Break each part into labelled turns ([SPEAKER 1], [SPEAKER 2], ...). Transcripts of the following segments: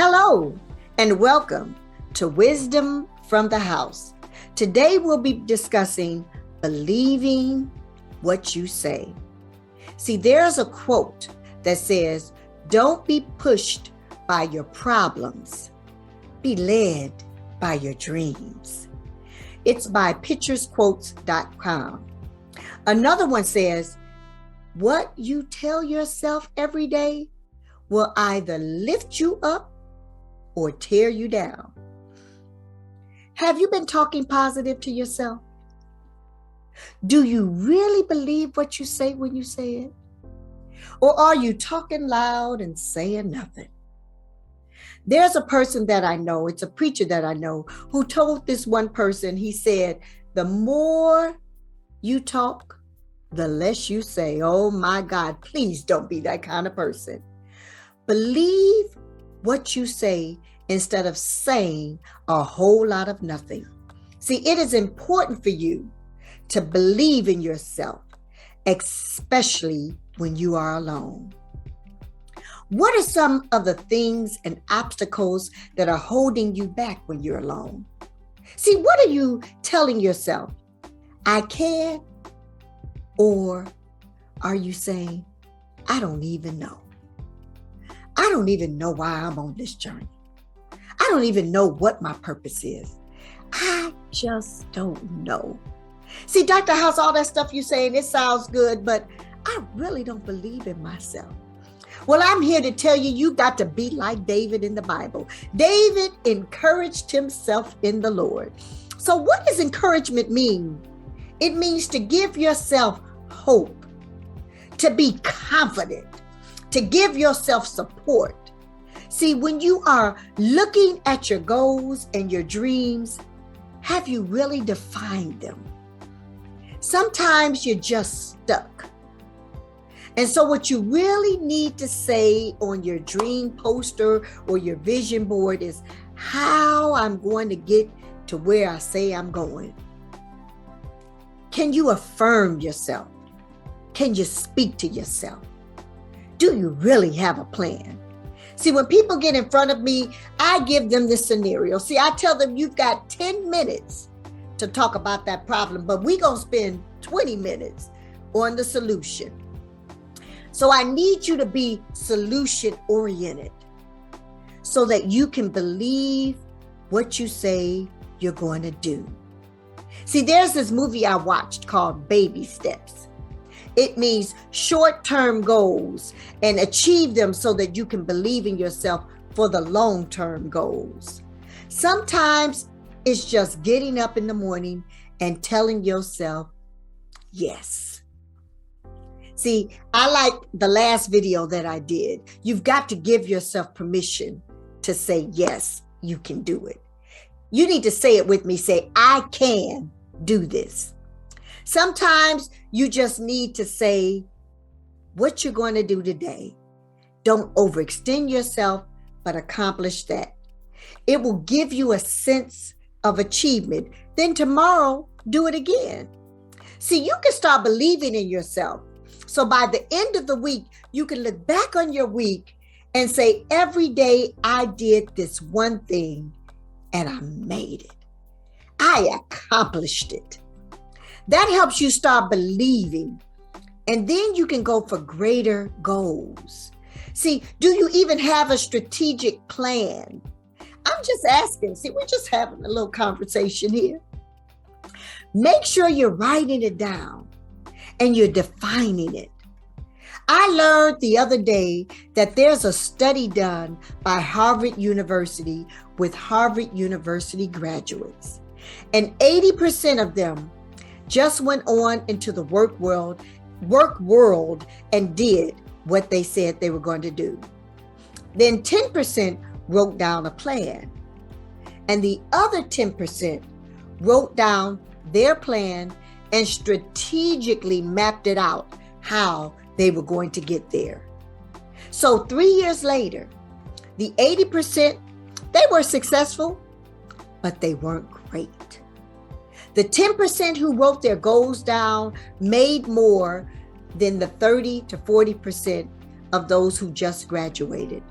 [SPEAKER 1] Hello and welcome to Wisdom from the House. Today we'll be discussing believing what you say. See, there's a quote that says, "Don't be pushed by your problems. Be led by your dreams." It's by picturesquotes.com. Another one says, "What you tell yourself every day will either lift you up or tear you down." Have you been talking positive to yourself? Do you really believe what you say when you say it? Or are you talking loud and saying nothing? There's a person that I know, it's a preacher that I know, who told this one person, he said, the more you talk, the less you say. Oh my God, please don't be that kind of person. Believe what you say instead of saying a whole lot of nothing. See, it is important for you to believe in yourself, especially when you are alone. What are some of the things and obstacles that are holding you back when you're alone? See, what are you telling yourself? I can? Or are you saying, I don't even know? I don't even know why I'm on this journey. I don't even know what my purpose is. I just don't know. See, Dr. House, all that stuff you're saying, it sounds good, but I really don't believe in myself. Well, I'm here to tell you, you got to be like David in the Bible. David encouraged himself in the Lord. So what does encouragement mean? It means to give yourself hope, to be confident, to give yourself support. See, when you are looking at your goals and your dreams, have you really defined them? Sometimes you're just stuck. And so what you really need to say on your dream poster or your vision board is how I'm going to get to where I say I'm going. Can you affirm yourself? Can you speak to yourself? Do you really have a plan? See, when people get in front of me, I give them this scenario. See, I tell them you've got 10 minutes to talk about that problem, but we're going to spend 20 minutes on the solution. So I need you to be solution oriented so that you can believe what you say you're going to do. See, there's this movie I watched called Baby Steps. It means short-term goals and achieve them so that you can believe in yourself for the long-term goals. Sometimes it's just getting up in the morning and telling yourself, yes. See, I like the last video that I did. You've got to give yourself permission to say, yes, you can do it. You need to say it with me. Say, I can do this. Sometimes you just need to say what you're going to do today. Don't overextend yourself, but accomplish that. It will give you a sense of achievement. Then tomorrow, do it again. See, you can start believing in yourself. So by the end of the week, you can look back on your week and say, every day I did this one thing and I made it. I accomplished it. That helps you start believing. And then you can go for greater goals. See, do you even have a strategic plan? I'm just asking. See, we're just having a little conversation here. Make sure you're writing it down and you're defining it. I learned the other day that there's a study done by Harvard University with Harvard University graduates. And 80% of them just went on into the work world and did what they said they were going to do. Then 10% wrote down a plan. And the other 10% wrote down their plan and strategically mapped it out how they were going to get there. So 3 years later, the 80%, they were successful, but they weren't great. The 10% who wrote their goals down made more than the 30 to 40% of those who just graduated.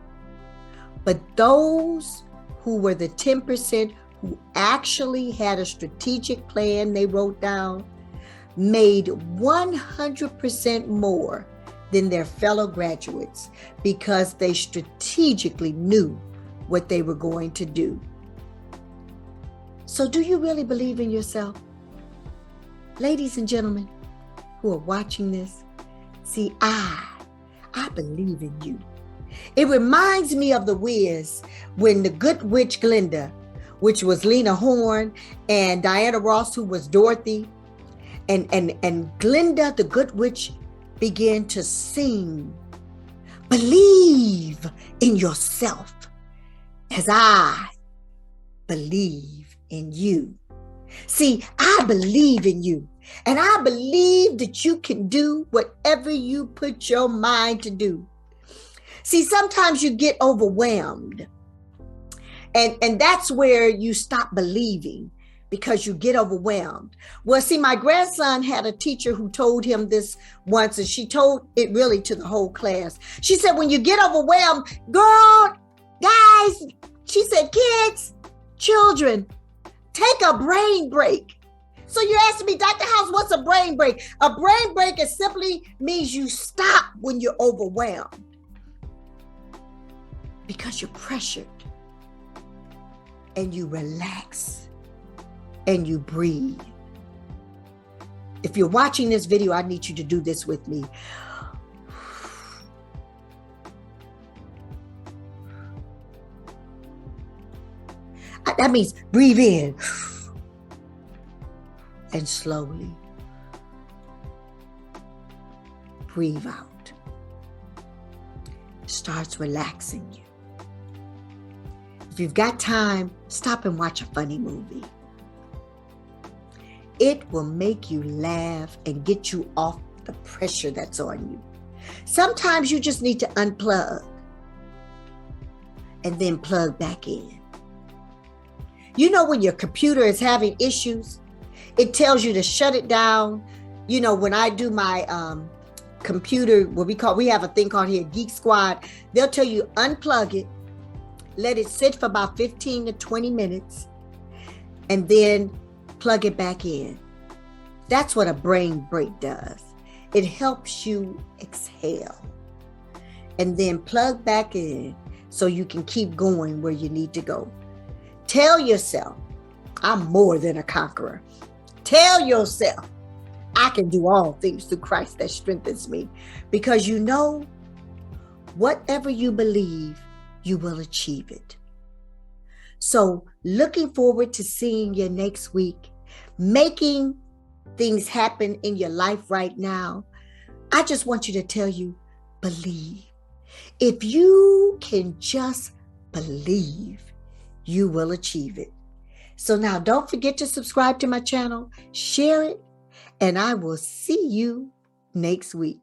[SPEAKER 1] But those who were the 10% who actually had a strategic plan they wrote down made 100% more than their fellow graduates because they strategically knew what they were going to do. So do you really believe in yourself? Ladies and gentlemen who are watching this, see, I believe in you. It reminds me of The Wiz when the good witch Glinda, which was Lena Horne, and Diana Ross, who was Dorothy, and Glinda, the good witch, began to sing, "Believe in yourself as I believe in you." See, I believe in you, and I believe that you can do whatever you put your mind to do. See, sometimes you get overwhelmed, and that's where you stop believing, because you get overwhelmed. Well, see, my grandson had a teacher who told him this once, and she told it really to the whole class. She said, when you get overwhelmed, girl, guys, she said, kids, children, take a brain break. So you're asking me, Dr. House, what's a brain break? A brain break is simply means you stop when you're overwhelmed because you're pressured, and you relax and you breathe. If you're watching this video, I need you to do this with me. That means breathe in and slowly breathe out. Starts relaxing you. If you've got time, stop and watch a funny movie. It will make you laugh and get you off the pressure that's on you. Sometimes you just need to unplug and then plug back in. You know, when your computer is having issues, it tells you to shut it down. You know, when I do my computer, we have a thing called here Geek Squad, they'll tell you unplug it, let it sit for about 15 to 20 minutes, and then plug it back in. That's what a brain break does. It helps you exhale and then plug back in so you can keep going where you need to go. Tell yourself, I'm more than a conqueror. Tell yourself, I can do all things through Christ that strengthens me. Because you know, whatever you believe, you will achieve it. So looking forward to seeing you next week, making things happen in your life right now. I just want you to tell you, believe. If you can just believe, you will achieve it. So now don't forget to subscribe to my channel, share it, and I will see you next week.